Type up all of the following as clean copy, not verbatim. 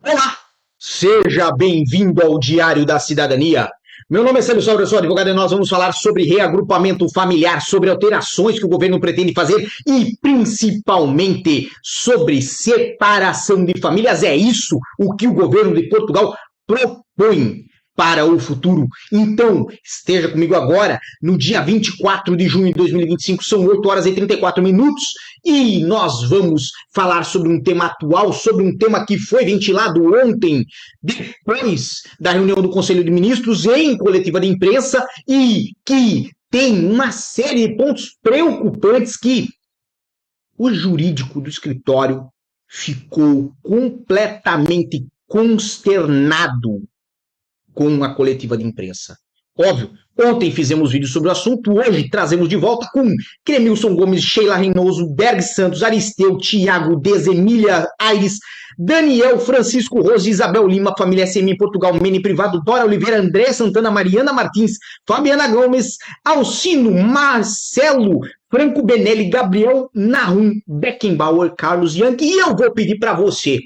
Olá, seja bem-vindo ao Diário da Cidadania. Meu nome é Célio Sobra, eu sou advogado e nós vamos falar sobre reagrupamento familiar, sobre alterações que o governo pretende fazer e, principalmente, sobre separação de famílias. É isso o que o governo de Portugal propõe para o futuro. Então, esteja comigo agora, no dia 24 de junho de 2025, são 8 horas e 34 minutos, e nós vamos falar sobre um tema atual, sobre um tema que foi ventilado ontem, depois da reunião do Conselho de Ministros, em coletiva de imprensa, e que tem uma série de pontos preocupantes que o jurídico do escritório ficou completamente consternado com a coletiva de imprensa. Óbvio, ontem fizemos vídeo sobre o assunto, hoje trazemos de volta com Cremilson Gomes, Sheila Reynoso, Berg Santos, Aristeu, Tiago, Desemília Aires, Daniel, Francisco Rose, Isabel Lima, Família SM Portugal, Mene Privado, Dora Oliveira, André Santana, Mariana Martins, Fabiana Gomes, Alcino, Marcelo, Franco Benelli, Gabriel Nahum, Beckenbauer, Carlos Yankee, e eu vou pedir para você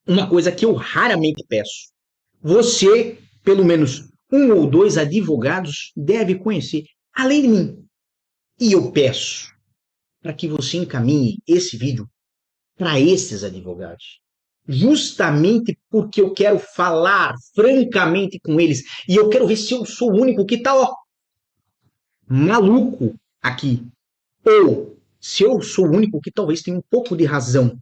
uma coisa que eu raramente peço. Você, pelo menos um ou dois advogados, deve conhecer, além de mim. E eu peço para que você encaminhe esse vídeo para esses advogados. Justamente porque eu quero falar francamente com eles. E eu quero ver se eu sou o único que está maluco aqui. Ou se eu sou o único que talvez tenha um pouco de razão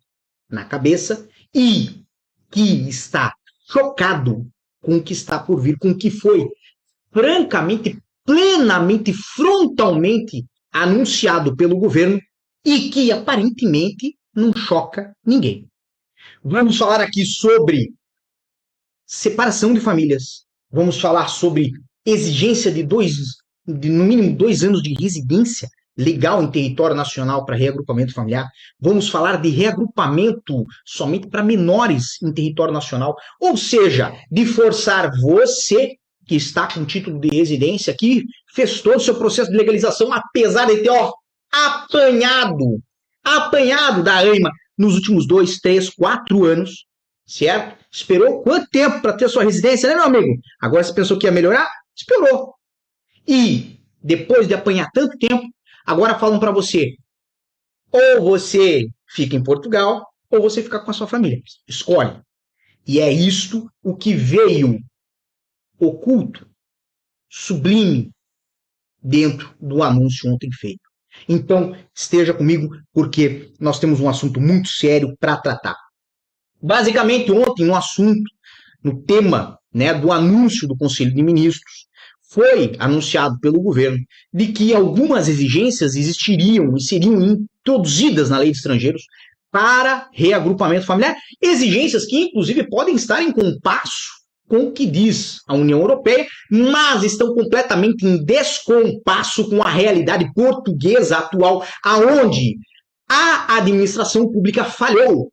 na cabeça e que está chocado com o que está por vir, com o que foi francamente, plenamente, frontalmente anunciado pelo governo e que aparentemente não choca ninguém. Vamos falar aqui sobre separação de famílias. Vamos falar sobre exigência de no mínimo 2 anos de residência legal em território nacional para reagrupamento familiar. Vamos falar de reagrupamento somente para menores em território nacional, ou seja, de forçar você que está com título de residência, que fez todo o seu processo de legalização, apesar de ter apanhado da AIMA nos últimos 2, 3, 4 anos, certo? Esperou quanto tempo para ter sua residência, né, meu amigo? Agora você pensou que ia melhorar? Esperou. E depois de apanhar tanto tempo, agora falam para você, ou você fica em Portugal, ou você fica com a sua família. Escolhe. E é isto o que veio oculto, sublime, dentro do anúncio ontem feito. Então, esteja comigo, porque nós temos um assunto muito sério para tratar. Basicamente, ontem, no tema, né, do anúncio do Conselho de Ministros, foi anunciado pelo governo de que algumas exigências existiriam e seriam introduzidas na lei de estrangeiros para reagrupamento familiar, exigências que, inclusive, podem estar em compasso com o que diz a União Europeia, mas estão completamente em descompasso com a realidade portuguesa atual, aonde a administração pública falhou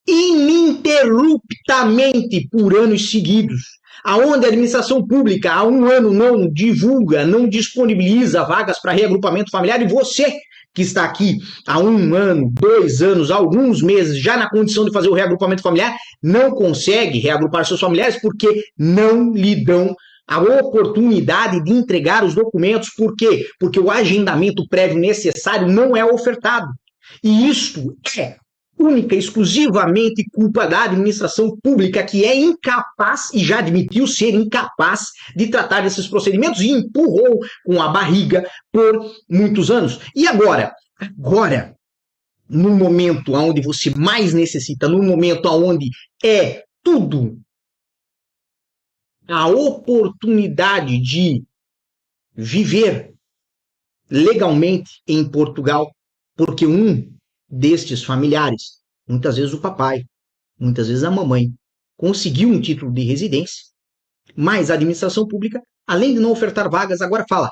ininterruptamente por anos seguidos, aonde a administração pública há 1 ano não divulga, não disponibiliza vagas para reagrupamento familiar, e você que está aqui há 1 ano, 2 anos, alguns meses, já na condição de fazer o reagrupamento familiar, não consegue reagrupar seus familiares porque não lhe dão a oportunidade de entregar os documentos. Por quê? Porque o agendamento prévio necessário não é ofertado. E isto é única e exclusivamente culpa da administração pública, que é incapaz, e já admitiu ser incapaz, de tratar desses procedimentos e empurrou com a barriga por muitos anos. E agora, no momento onde você mais necessita, no momento onde é tudo a oportunidade de viver legalmente em Portugal, porque destes familiares, muitas vezes o papai, muitas vezes a mamãe, conseguiu um título de residência, mas a administração pública, além de não ofertar vagas, agora fala,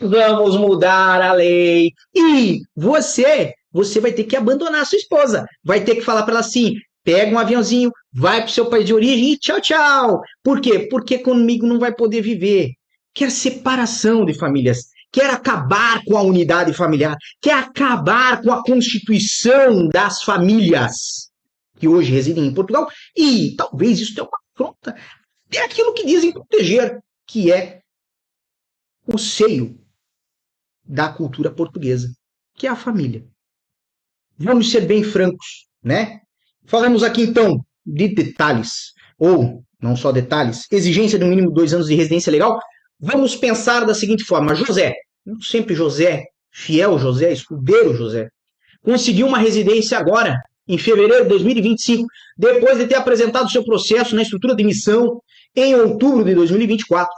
vamos mudar a lei, e você vai ter que abandonar a sua esposa, vai ter que falar para ela assim, pega um aviãozinho, vai para o seu país de origem e tchau, tchau. Por quê? Porque comigo não vai poder viver. Quer separação de famílias, quer acabar com a unidade familiar, quer acabar com a constituição das famílias. que hoje residem em Portugal, e talvez isso tenha uma afronta. É aquilo que dizem proteger, que é o seio da cultura portuguesa, que é a família. Vamos ser bem francos, né? Falamos aqui então de detalhes, ou não só detalhes, exigência de no mínimo 2 anos de residência legal. Vamos pensar da seguinte forma: José, sempre José, fiel José, escudeiro José, conseguiu uma residência agora, em fevereiro de 2025, depois de ter apresentado seu processo na estrutura de missão em outubro de 2024.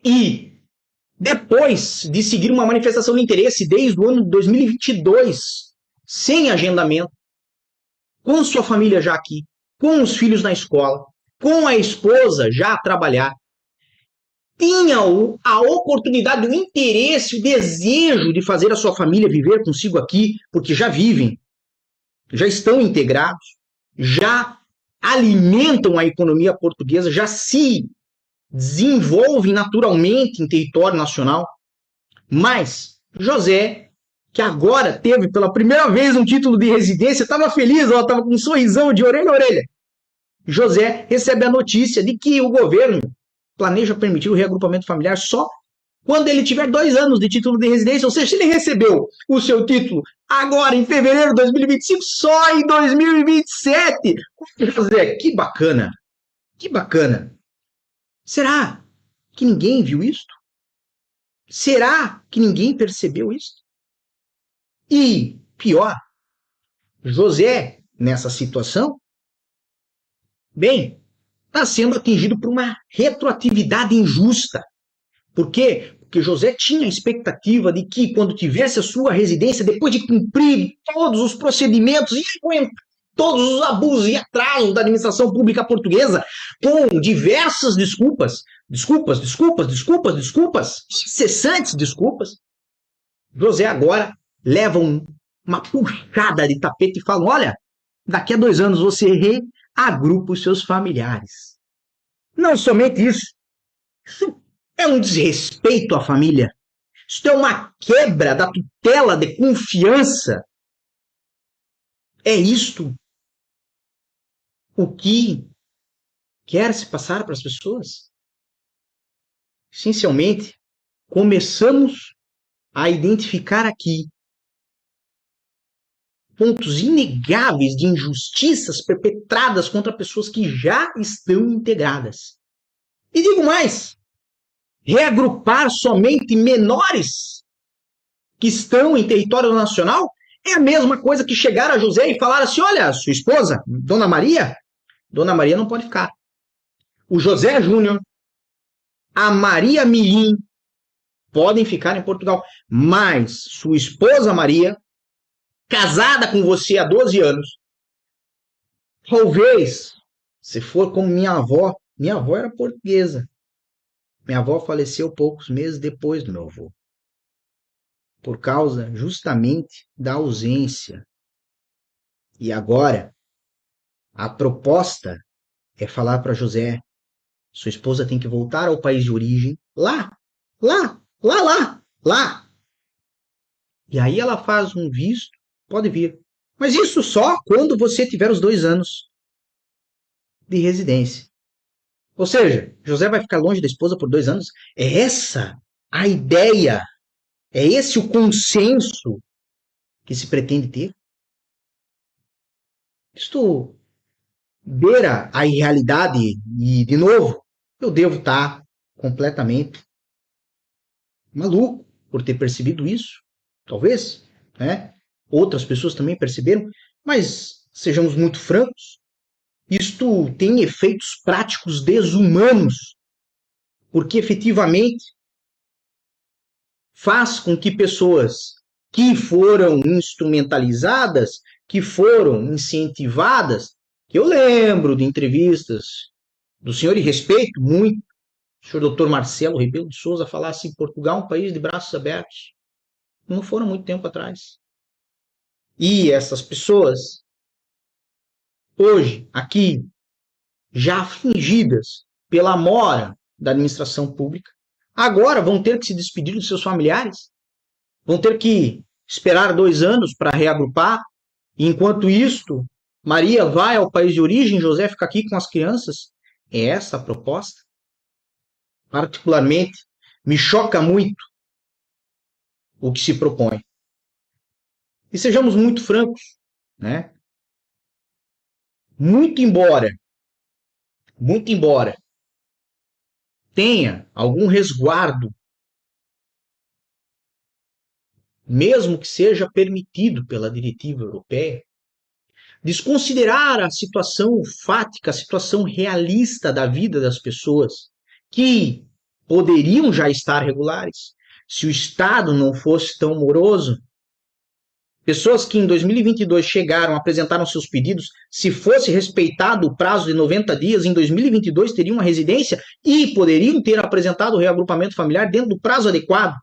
E depois de seguir uma manifestação de interesse desde o ano de 2022, sem agendamento, com sua família já aqui, com os filhos na escola, com a esposa já a trabalhar, tinha a oportunidade, o interesse, o desejo de fazer a sua família viver consigo aqui, porque já vivem, já estão integrados, já alimentam a economia portuguesa, já se desenvolvem naturalmente em território nacional. Mas José, que agora teve pela primeira vez um título de residência, estava feliz, ela estava com um sorrisão de orelha a orelha. José recebe a notícia de que o governo planeja permitir o reagrupamento familiar só quando ele tiver 2 anos de título de residência, ou seja, se ele recebeu o seu título agora em fevereiro de 2025, só em 2027. José, que bacana, que bacana. Será que ninguém viu isto? Será que ninguém percebeu isto? E, pior, José, nessa situação, bem, está sendo atingido por uma retroatividade injusta. Por quê? Porque José tinha a expectativa de que, quando tivesse a sua residência, depois de cumprir todos os procedimentos e todos os abusos e atrasos da administração pública portuguesa, com diversas desculpas, incessantes desculpas, José agora leva uma puxada de tapete e fala: olha, daqui a 2 anos você reagrupa os seus familiares. Não somente isso, isso é um desrespeito à família. Isso é uma quebra da tutela de confiança. É isto o que quer se passar para as pessoas? Essencialmente, começamos a identificar aqui pontos inegáveis de injustiças perpetradas contra pessoas que já estão integradas. E digo mais, reagrupar somente menores que estão em território nacional é a mesma coisa que chegar a José e falar assim: olha, sua esposa, Dona Maria não pode ficar. O José Júnior, a Maria Mirim podem ficar em Portugal, mas sua esposa Maria, casada com você há 12 anos, talvez, se for como minha avó era portuguesa. Minha avó faleceu poucos meses depois do meu avô, por causa justamente da ausência. E agora, a proposta é falar para José: sua esposa tem que voltar ao país de origem, lá. E aí ela faz um visto, pode vir. Mas isso só quando você tiver os 2 anos de residência. Ou seja, José vai ficar longe da esposa por 2 anos? É essa a ideia? É esse o consenso que se pretende ter? Isto beira a irrealidade e, de novo, eu devo estar completamente maluco por ter percebido isso. Talvez, né? Outras pessoas também perceberam, mas sejamos muito francos, isto tem efeitos práticos desumanos, porque efetivamente faz com que pessoas que foram instrumentalizadas, que foram incentivadas, que eu lembro de entrevistas do senhor e respeito muito, o senhor Dr. Marcelo Rebelo de Sousa, falar assim: Portugal é um país de braços abertos. Não foram muito tempo atrás. E essas pessoas, hoje, aqui, já atingidas pela mora da administração pública, agora vão ter que se despedir dos seus familiares, vão ter que esperar 2 anos para reagrupar, e enquanto isso, Maria vai ao país de origem, José fica aqui com as crianças. É essa a proposta? Particularmente, me choca muito o que se propõe. E sejamos muito francos, né? Muito embora tenha algum resguardo, mesmo que seja permitido pela diretiva europeia, desconsiderar a situação fática, a situação realista da vida das pessoas que poderiam já estar regulares se o Estado não fosse tão moroso. Pessoas que em 2022 chegaram, apresentaram seus pedidos, se fosse respeitado o prazo de 90 dias, em 2022 teriam uma residência e poderiam ter apresentado o reagrupamento familiar dentro do prazo adequado.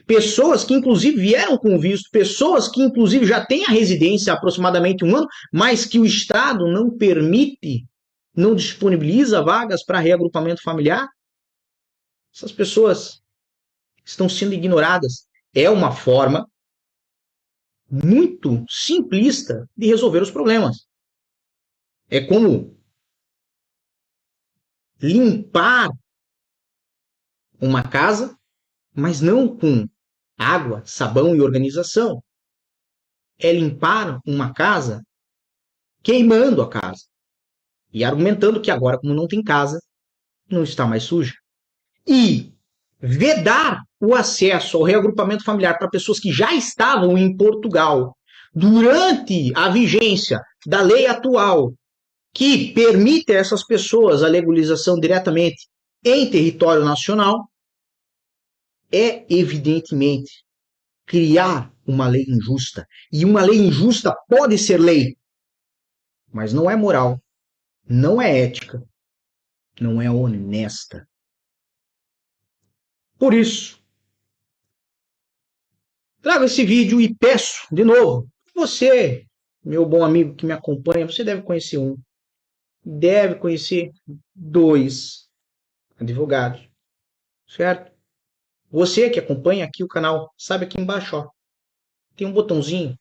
Pessoas que inclusive vieram com visto, pessoas que inclusive já têm a residência há aproximadamente 1 ano, mas que o Estado não permite, não disponibiliza vagas para reagrupamento familiar. Essas pessoas estão sendo ignoradas. É uma forma muito simplista de resolver os problemas. É como limpar uma casa, mas não com água, sabão e organização. É limpar uma casa queimando a casa e argumentando que agora, como não tem casa, não está mais suja. E vedar o acesso ao reagrupamento familiar para pessoas que já estavam em Portugal durante a vigência da lei atual, que permite a essas pessoas a legalização diretamente em território nacional, é evidentemente criar uma lei injusta. E uma lei injusta pode ser lei, mas não é moral, não é ética, não é honesta. Por isso, trago esse vídeo e peço, de novo, você, meu bom amigo que me acompanha, você deve conhecer um, deve conhecer 2 advogados, certo? Você que acompanha aqui o canal, sabe aqui embaixo, ó, tem um botãozinho,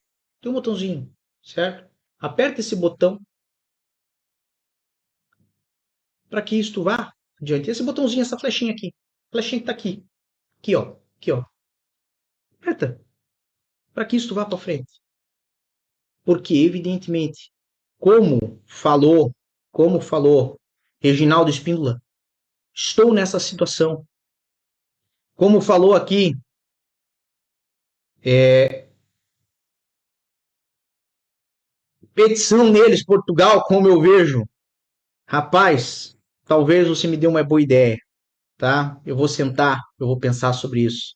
certo? Aperta esse botão para que isto vá adiante. Esse botãozinho, essa flechinha aqui, flechinha que tá aqui, aqui ó, aperta para que isto vá para frente. Porque evidentemente, como falou Reginaldo Espíndola, estou nessa situação. Como falou aqui petição neles, Portugal, como eu vejo. Rapaz, talvez você me dê uma boa ideia, tá? Eu vou sentar, eu vou pensar sobre isso.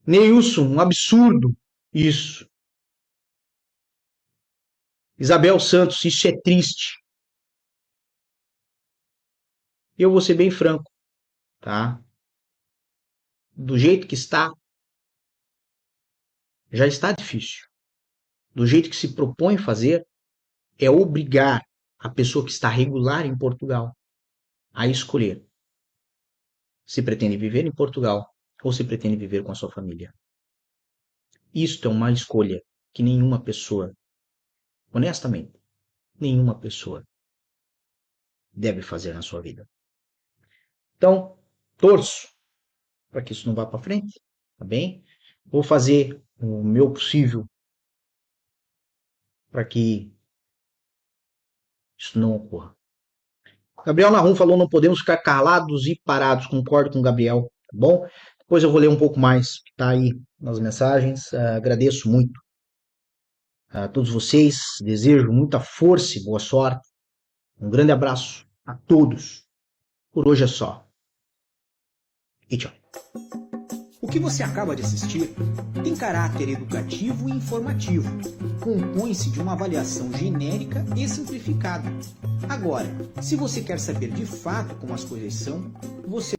Neilson, um absurdo isso. Isabel Santos, isso é triste. Eu vou ser bem franco, tá? Do jeito que está, já está difícil. Do jeito que se propõe fazer, é obrigar a pessoa que está regular em Portugal a escolher se pretende viver em Portugal ou se pretende viver com a sua família. Isto é uma escolha que nenhuma pessoa, honestamente, nenhuma pessoa deve fazer na sua vida. Então, torço para que isso não vá para frente, tá bem? Vou fazer o meu possível para que isso não ocorra. Gabriel Nahum falou: não podemos ficar calados e parados. Concordo com o Gabriel, tá bom? Depois eu vou ler um pouco mais que está aí nas mensagens. Agradeço muito a todos vocês. Desejo muita força e boa sorte. Um grande abraço a todos. Por hoje é só. E tchau. O que você acaba de assistir tem caráter educativo e informativo. Compõe-se de uma avaliação genérica e simplificada. Agora, se você quer saber de fato como as coisas são, você